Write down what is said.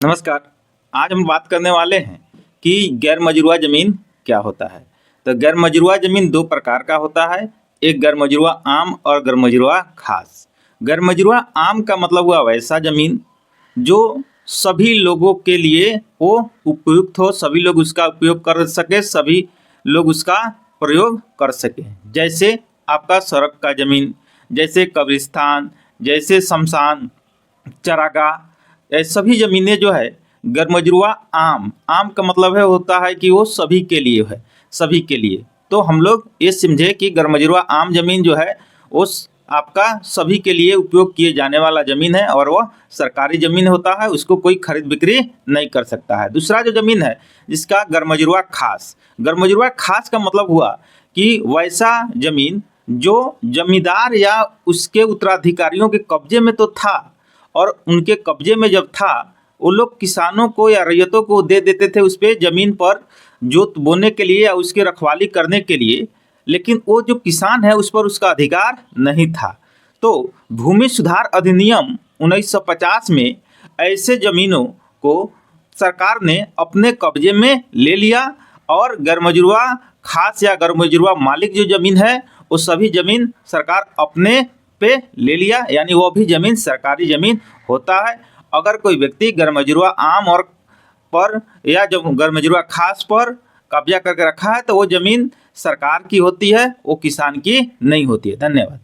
नमस्कार। आज हम बात करने वाले हैं कि गैर मजरूआ ज़मीन क्या होता है। तो गैर मजरूआ ज़मीन दो प्रकार का होता है, एक गैर मजरूआ आम और गैर मजरूआ खास। गैर मजरूआ आम का मतलब हुआ वैसा ज़मीन जो सभी लोगों के लिए वो उपयुक्त हो, सभी लोग उसका उपयोग कर सके, सभी लोग उसका प्रयोग कर सके। जैसे आपका सड़क का ज़मीन, जैसे कब्रिस्तान, जैसे शमशान, चरागाह, ये सभी ज़मीनें जो है गैरमजरूआ आम। आम का मतलब है होता है कि वो सभी के लिए है, सभी के लिए। तो हम लोग ये समझे कि गैरमजरूआ आम ज़मीन जो है उस आपका सभी के लिए उपयोग किए जाने वाला ज़मीन है और वह सरकारी ज़मीन होता है, उसको कोई खरीद बिक्री नहीं कर सकता है। दूसरा जो ज़मीन है जिसका गैरमजरूआ खास। गैरमजरूआ खास का मतलब हुआ कि वैसा ज़मीन जो जमींदार या उसके उत्तराधिकारियों के कब्जे में तो था, और उनके कब्जे में जब था वो लोग किसानों को या रैयतों को दे देते थे उस पर ज़मीन पर जोत बोने के लिए या उसकी रखवाली करने के लिए, लेकिन वो जो किसान है उस पर उसका अधिकार नहीं था। तो भूमि सुधार अधिनियम 1950 में ऐसे ज़मीनों को सरकार ने अपने कब्जे में ले लिया और गैरमजरूआ खास या गैरमजरूआ मालिक जो ज़मीन है वो सभी ज़मीन सरकार अपने पे ले लिया, यानी वो भी ज़मीन सरकारी ज़मीन होता है। अगर कोई व्यक्ति गैरमजरूआ आम और पर या जो गैरमजरूआ खास पर कब्जा करके रखा है तो वो ज़मीन सरकार की होती है, वो किसान की नहीं होती है। धन्यवाद।